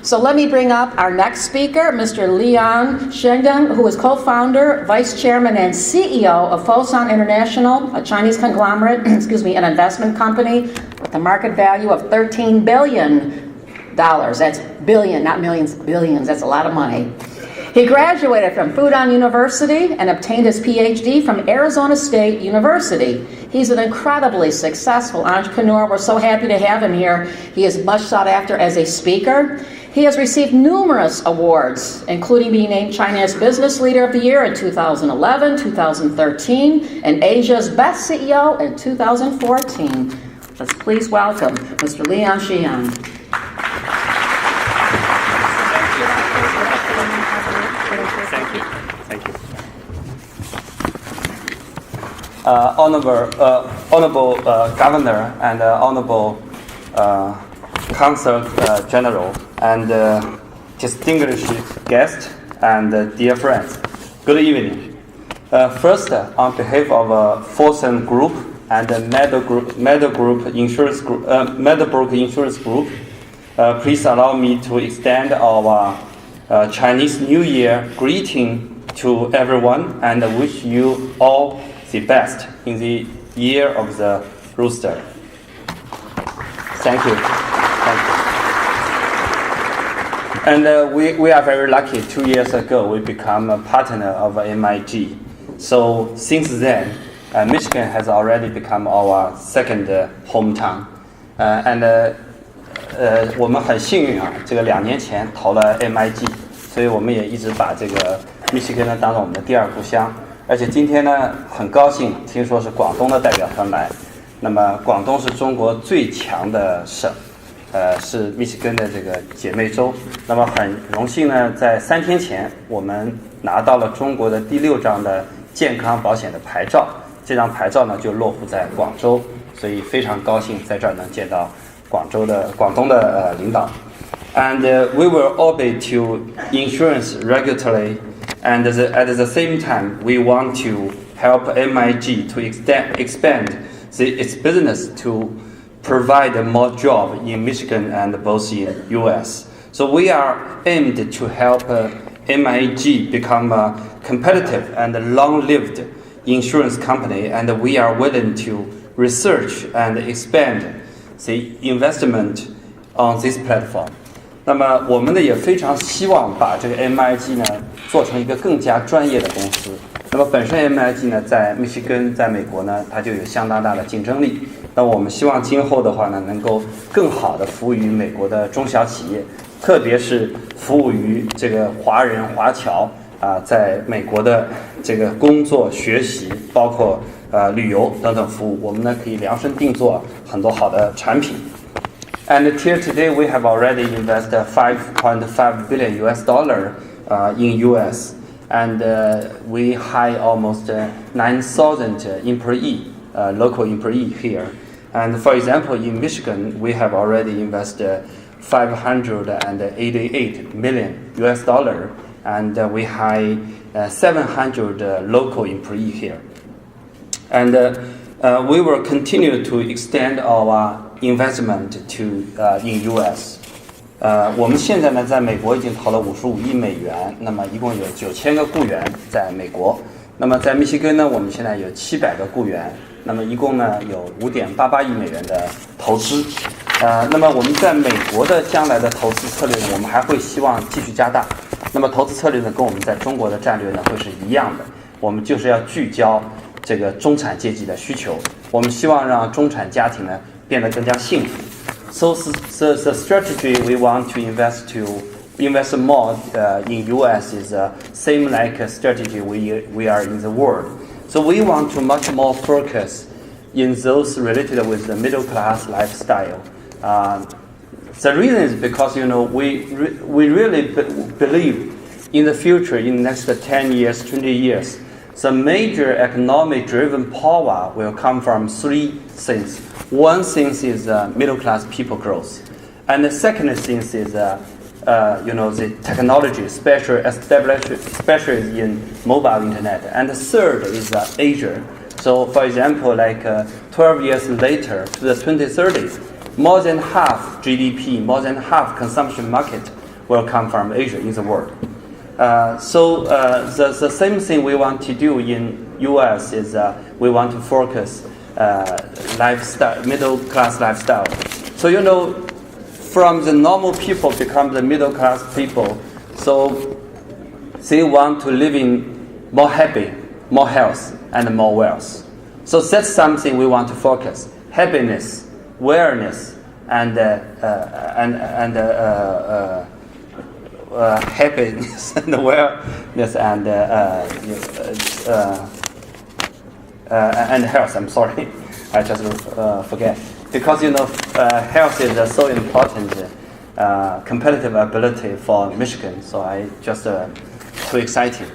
So let me bring up our next speaker, Mr. Liang Xinjun, who is co-founder, vice chairman, and CEO of Fosun International, a Chinese conglomerate, an investment company with a market value of $13 billion. That's billion, not millions, billions. That's a lot of money. He graduated from Fudan University and obtained his PhD from Arizona State University. He's an incredibly successful entrepreneur. We're so happy to have him here. He is much sought after as a speaker. He has received numerous awards, including being named China's Business Leader of the Year in 2011, 2013, and Asia's Best CEO in 2014. Let's please welcome Mr. Liang Xinjun. Thank you. Honorable Governor and Honorable Consul General and distinguished guests and dear friends, good evening. First, on behalf of Fosun Group and Meadowbrook Insurance Group, please allow me to extend our Chinese New Year greeting to everyone and wish you all the best in the year of the rooster. Thank you. And we are very lucky. 2 years ago, we become a partner of MIG. So since then, Michigan has already become our second hometown. 我们很幸运啊，这个2年前投了 MIG， 所以我们也一直把这个密西根呢当成我们的第二故乡。而且今天呢，很高兴听说是广东的代表团来。那么广东是中国最强的省，是密西根的这个姐妹州。那么很荣幸呢，在3天前我们拿到了中国的第6张的健康保险的牌照，这张牌照呢就落户在广州，所以非常高兴在这儿能见到广东的领导。And we will orbit to insurance regulatory, and at the same time, we want to help MIG to expand its business to provide more jobs in Michigan and both in U.S. So we are aimed to help MIG become a competitive and long-lived insurance company, and we are willing to research and expand the investment on this platform. 那么我们呢也非常希望把这个 MIG 呢做成一个更加专业的公司。那么本身 MIG 呢在密西根在美国呢它就有相当大的竞争力。那我们希望今后的话呢能够更好的服务于美国的中小企业，特别是服务于这个华人华侨在美国的这个工作学习，包括旅游等等服务，我们呢可以量身定做很多好的产品。And till today, we have already invested $5.5 billion in US, and we hire almost 9,000 employees, local employees here. And for example, in Michigan, we have already invested $588 million, and we hire 700 local employees here. And we will continue to extend our investment to in U.S. 我们现在呢，在美国已经投了55亿美元，那么一共有9000个雇员在美国。那么在密西根呢，我们现在有700个雇员，那么一共呢有5.88亿美元的投资。那么我们在美国的将来的投资策略呢，我们还会希望继续加大。那么投资策略呢，跟我们在中国的战略呢会是一样的，我们就是要聚焦这个中产阶级的需求，我们希望让中产家庭呢变得更加幸福。So the strategy we want to invest more in U.S. is same like a strategy we are in the world. So we want to much more focus in those related with the middle class lifestyle. The reason is because we really believe in the future, in the next 10 years, 20 years, the major economic driven power will come from 3 things. One thing is middle class people growth, and the second thing is the technology, especially in mobile internet, and the third is Asia. So, for example, like 12 years later to the 2030s, more than half GDP, more than half consumption market will come from Asia in the world. The same thing we want to do in U.S. is we want to focus lifestyle, middle class lifestyle. So from the normal people become the middle class people. So they want to live in more happy, more health, and more wealth. So that's something we want to focus: happiness, wellness, and happiness and wellness and health. I'm sorry, I just forget. Because health is so important, competitive ability for Michigan. So I just too exciting.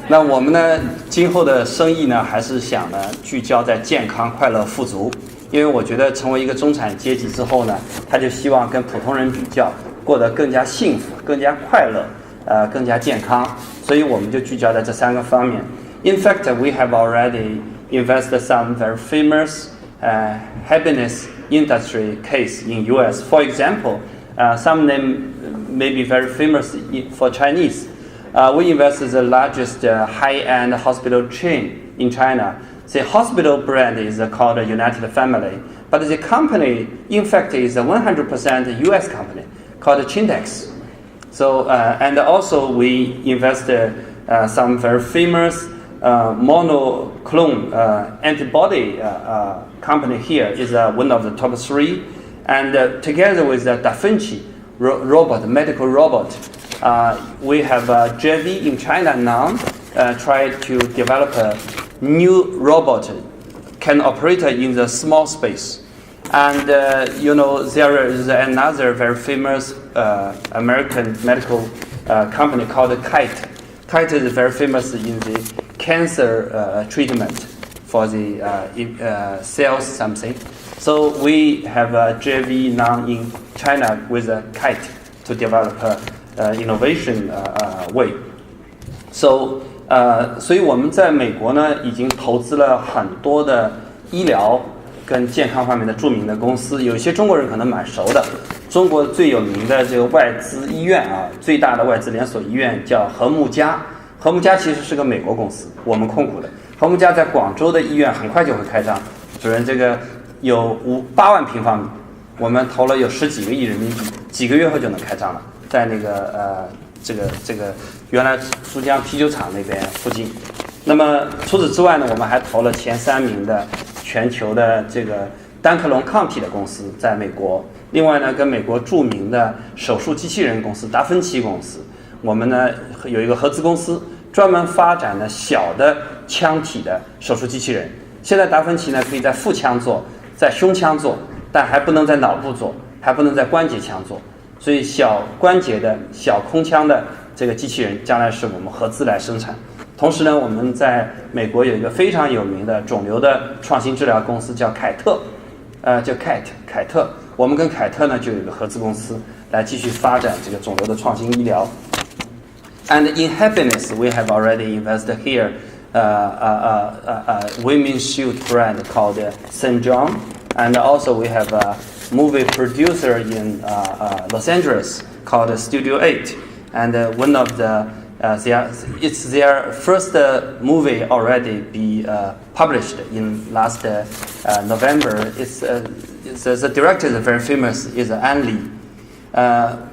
那我们呢，今后的生意呢，还是想呢聚焦在健康、快乐、富足。因为我觉得成为一个中产阶级之后呢，他就希望跟普通人比较，过得更加幸福、更加快乐，更加健康。所以我们就聚焦在这3个方面。In fact, we have already invested some very famous happiness industry case in U.S. For example, some name may be very famous for Chinese. We invested the largest high-end hospital chain in China. The hospital brand is called United Family, but the company, in fact, is a 100% U.S. company called Chindex. So, and also we invested some very famous monoclonal antibody company here is one of the top 3, and together with the Da Vinci robot, medical robot, we have a JV in China now, try to develop a new robot can operate in the small space. And there is another very famous American medical company called Kite. Kite is very famous in the cancer treatment for the cells something. So we have a JV now in China with a Kite to develop innovation way. So 所以我们在美国呢，已经投资了很多的医疗跟健康方面的著名的公司，有一些中国人可能蛮熟的。中国最有名的这个外资医院啊，最大的外资连锁医院叫和睦家。和睦家其实是个美国公司，我们控股的。和睦家在广州的医院很快就会开张，主任这个有8万平方米，我们投了有10几个亿人民币，几个月后就能开张了，在那个这个原来珠江啤酒厂那边附近。那么除此之外呢，我们还投了前3名的全球的这个单克隆抗体的公司，在美国。另外呢，跟美国著名的手术机器人公司达芬奇公司，我们呢有一个合资公司，专门发展了小的腔体的手术机器人。现在达芬奇呢可以在腹腔做，在胸腔做，但还不能在脑部做，还不能在关节腔做。所以小关节的小空腔的这个机器人将来是我们合资来生产。同时呢，我们在美国有一个非常有名的肿瘤的创新治疗公司叫凯特，叫凯特。我们跟凯特呢就有一个合资公司来继续发展这个肿瘤的创新医疗。And in happiness, we have already invested here a women's shoe brand called Xinjun, and also we have a movie producer in Los Angeles called Studio 8, and one of it's their first movie already be published in last November. The director is very famous, is An Li.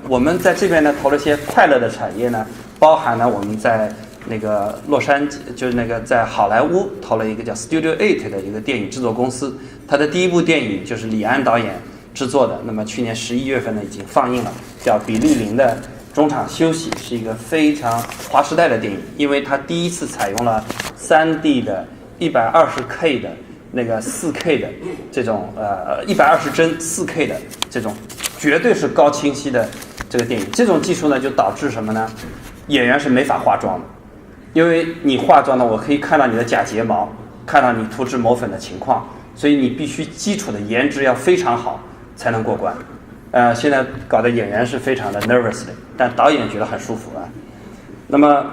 我们在这边呢投了一些快乐的产业呢，包含了我们在那个洛杉矶，就是那个在好莱坞投了一个叫 Studio 8的一个电影制作公司，它的第一部电影就是李安导演制作的，那么去年11月份呢已经放映了，叫《比利林的中场休息》，是一个非常划时代的电影，因为它第一次采用了 3D 的 120K 的那个 4K 的这种120帧 4K 的这种绝对是高清晰的这个电影。这种技术呢就导致什么呢？演员是没法化妆的，因为你化妆呢，我可以看到你的假睫毛，看到你涂脂抹粉的情况，所以你必须基础的颜值要非常好才能过关。现在搞得演员是非常的 nervous 的，但导演觉得很舒服啊。那么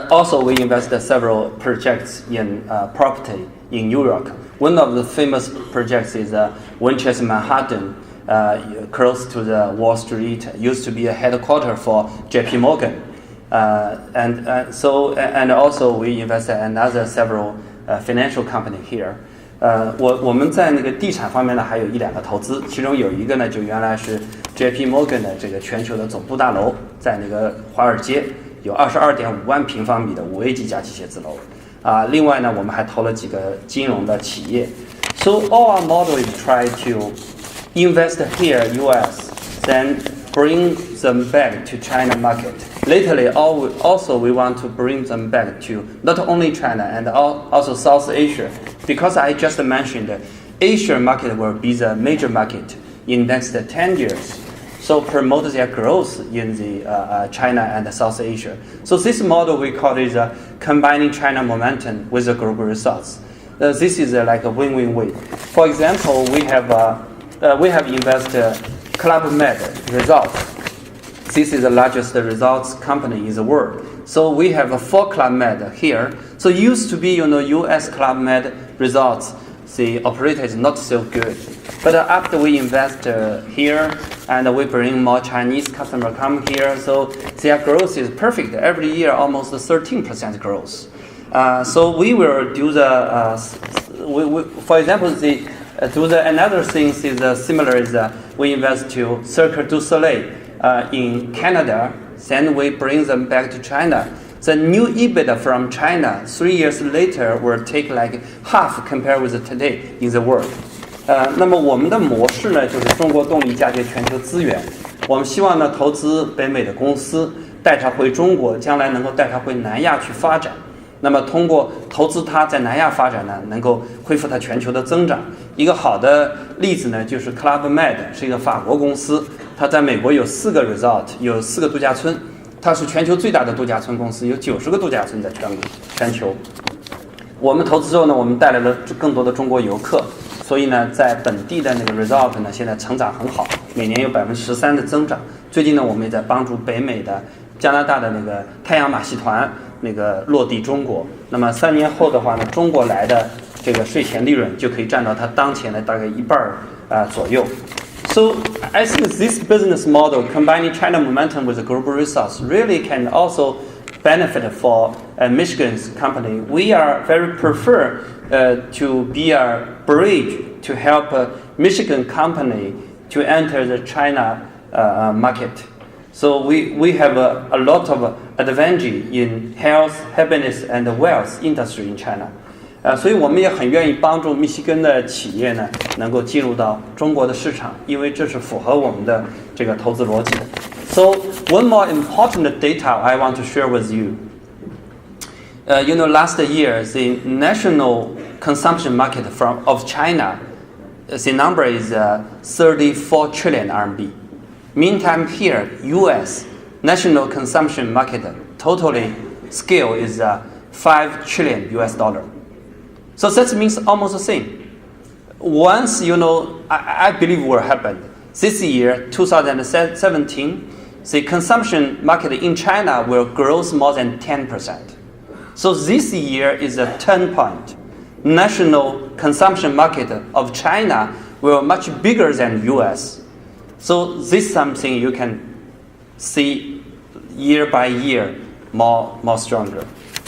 also we invested several projects in property in New York. One of the famous projects is Winchester Manhattan close to the Wall Street, used to be a headquarter for JP Morgan. And also we invested in another several financial company here. 我们在那个地产方面呢，还有一两个投资，其中有一个呢，就原来是 JP Morgan 的这个全球的总部大楼，在那个华尔街有22.5万平方米的5A级加机写字楼。另外呢，我们还投了几个金融的企业。So all our model is try to invest here US, then bring them back to China market. Lately, also we want to bring them back to not only China and also South Asia, because I just mentioned that Asia market will be the major market in next 10 years. So promote their growth in the China and South Asia. So this model we call it combining China momentum with the global results. This is like a win-win way. For example, we have invested Club Med Results. This is the largest results company in the world. So we have 4 Club Med here. So used to be, US Club Med Results, the operator is not so good. But after we invest here and we bring more Chinese customer come here, so their growth is perfect. Every year, almost 13% growth. So we will do the, for example, another thing is similar is we invest to Cirque du Soleil in Canada, then we bring them back to China. The new EBITDA from China 3 years later will take like half compared with today in the world. 那么我们的模式呢，就是中国动力嫁接全球资源。我们希望呢，投资北美的公司，带它回中国，将来能够带它回南亚去发展。那么通过投资它在南亚发展呢，能够恢复它全球的增长。一个好的例子呢，就是 Club Med 是一个法国公司，它在美国有4个 resort， 有4个度假村，它是全球最大的度假村公司，有90个度假村在全球。我们投资之后呢，我们带来了更多的中国游客。所以呢，在本地的那个 result 呢，现在成长很好，每年有13%的增长。最近呢，我们也在帮助北美的加拿大的那个太阳马戏团那个落地中国。那么3年后的话呢，中国来的这个税前利润就可以占到它当前的大概1半左右。So I think this business model combining China momentum with the global results really can also benefit for Michigan's company. We are very prefer to be a bridge to help a Michigan company to enter the China market. So we have a lot of advantage in health, happiness, and wealth industry in China. 所以我们也很愿意帮助密西根的企业呢，能够进入到中国的市场，因为这是符合我们的这个投资逻辑的。So one more important data I want to share with you. Last year the national consumption market of China, the number is 34 trillion RMB. Meantime, here U.S. national consumption market totally scale is 5 trillion US dollar. So that means almost the same. Once I believe will happen this year, 2017, the consumption market in China will grow more than 10%. So this year is a turn point. National consumption market of China will much bigger than US. So this is something you can see year by year more stronger.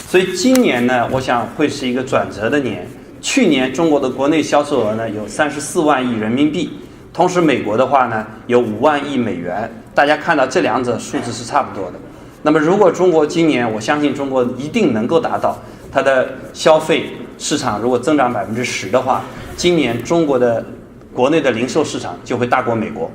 所以今年呢，我想会是一个转折的年。去年中国的国内销售额呢有34万亿人民币，同时美国的话呢有5万亿美元。大家看到这两者数字是差不多的。那么如果中国今年，我相信中国一定能够达到它的消费市场如果增长10%的话，今年中国的国内的零售市场就会大过美国。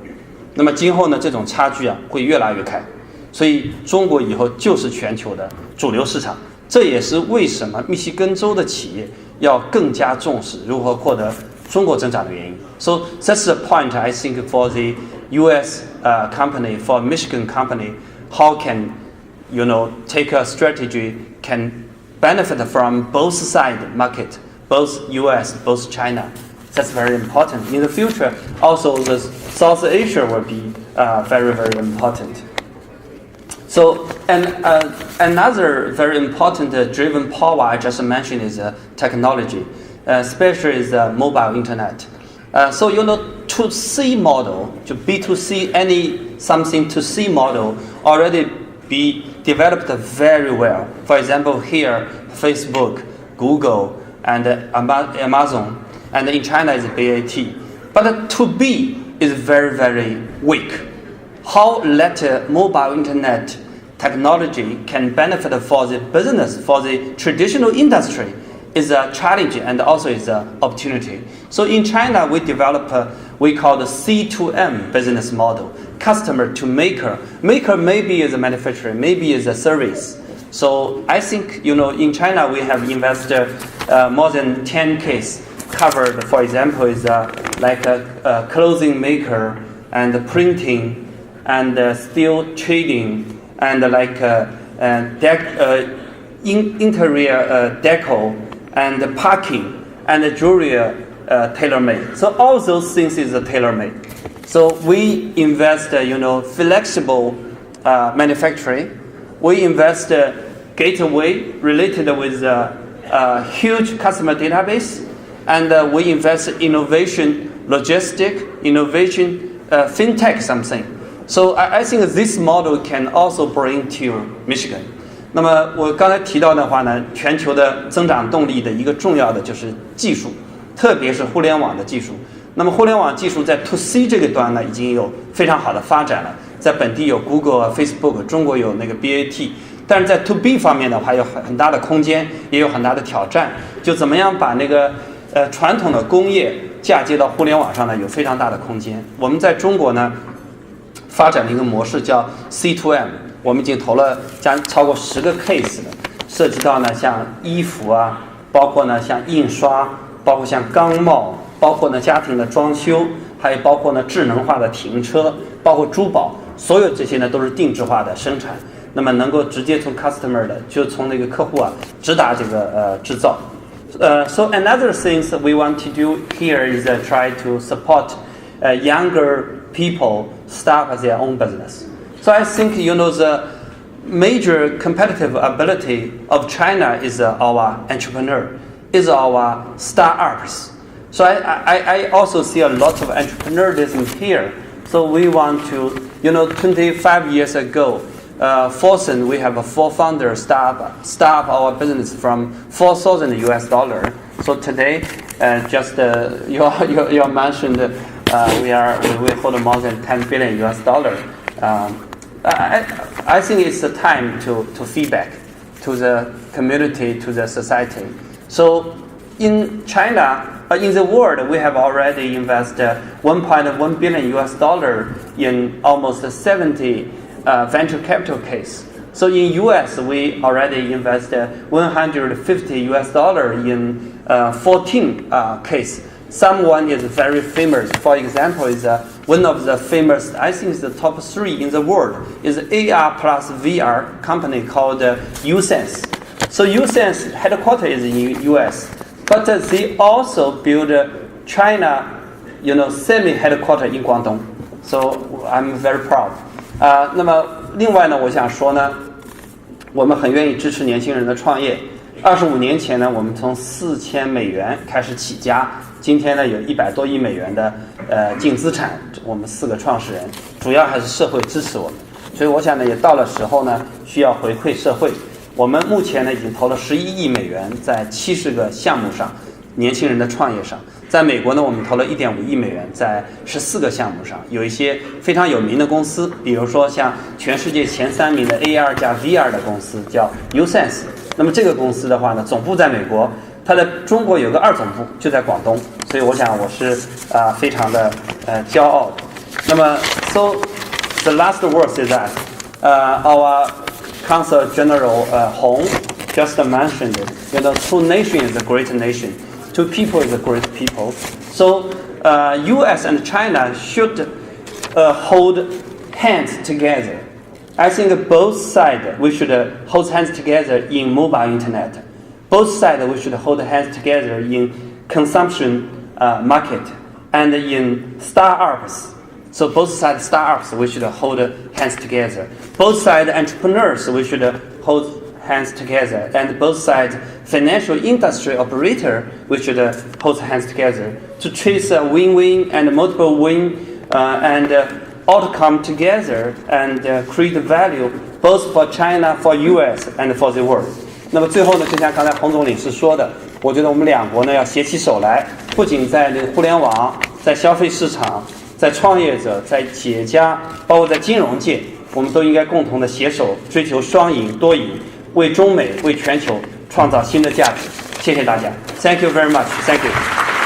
那么今后呢，这种差距会越拉越开。所以中国以后就是全球的主流市场。这也是为什么密西根州的企业要更加重视如何获得中国增长的原因。So that's the point I think for the U.S. Company, for Michigan company, how can take a strategy can benefit from both side market, both U.S., both China. That's very important. In the future, also the South Asia will be very, very important. So, and another very important driven power I just mentioned is technology, especially the mobile internet. So to C model, to B2C, something to C model already be developed very well. For example, here, Facebook, Google, and Amazon, and in China is BAT. But to B is very, very weak. How later mobile internet technology can benefit for the business, for the traditional industry, is a challenge and also is an opportunity. So in China, we develop we call the C2M business model, customer to maker. Maker maybe is a manufacturer, maybe is a service. So I think, in China, we have invested more than 10 cases covered. For example, is like a clothing maker and printing and steel trading and like interior deco and parking and jewelry tailor-made. So all those things is tailor-made. So we invest, flexible manufacturing. We invest gateway related with a huge customer database, and we invest innovation, logistic, innovation, fintech something. So I think this model can also bring to Michigan. 那么我刚才提到的话呢，全球的增长动力的一个重要的就是技术，特别是互联网的技术。那么互联网技术在 To C 这个端呢，已经有非常好的发展了，在本地有 Google、Facebook， 中国有那个 BAT， 但是在 To B 方面的话，有很大的空间，也有很大的挑战。就怎么样把那个传统的工业嫁接到互联网上呢，有非常大的空间。我们在中国呢，发展了一个模式叫 C2M。我们已经投了超过10个 case 了，涉及到呢像衣服啊，包括呢像印刷，包括像钢帽，包括呢家庭的装修，还有包括呢智能化的停车，包括珠宝，所有这些呢都是定制化的生产，那么能够直接从 customer 的，就从那个客户啊直达这个制造。So another things that we want to do here is try to support younger people start their own business. So I think, the major competitive ability of China is our entrepreneur, is our startups. So I also see a lot of entrepreneurialism here. So we want to, 25 years ago, Fosun, we have a 4 founders start our business from $4,000. So today, just you mentioned, we hold more than $10 billion. I think it's the time to feedback to the community, to the society. So in China, in the world, we have already invested $1.1 billion in almost 70 venture capital case. So in US, we already invested $150 in 14 case. Someone is very famous. For example, is one of the famous, I think is the top 3 in the world, is AR plus VR company called Usense. So Usense headquarters is in US, but they also build China, semi-headquarters in Guangdong. So I'm very proud. 那么另外呢，我想说呢，我们很愿意支持年轻人的创业。25年前呢，我们从$4000开始起家，今天呢有100多亿美元的净资产。我们4个创始人，主要还是社会支持我们，所以我想呢，也到了时候呢，需要回馈社会。我们目前呢已经投了11亿美元在70个项目上，年轻人的创业上。在美国呢，我们投了1.5亿美元在14个项目上，有一些非常有名的公司，比如说像全世界前3名的 AR 加 VR 的公司叫 Usense。那么这个公司的话呢，总部在美国，它的中国有个2总部就在广东，所以我想我是非常的骄傲的。那么 So the last word is that our Consul General Hong just mentioned, two nations is a great nation, two people is a great people. So U.S. and China should hold hands together. I think both sides we should hold hands together in mobile internet. Both sides we should hold hands together in consumption market and in startups. So both sides startups we should hold hands together. Both sides entrepreneurs we should hold hands together, and both sides, financial industry operator, we should hold hands together to trace a win-win and multiple win and all come together and create value both for China, for US, and for the world. 那么最后呢，就像刚才洪总领事说的，我觉得我们两国呢要携起手来，不仅在这个互联网、在消费市场、在创业者、在企业家，包括在金融界，我们都应该共同的携手追求双赢多赢，为中美、为全球创造新的价值。谢谢大家 ，Thank you very much. Thank you.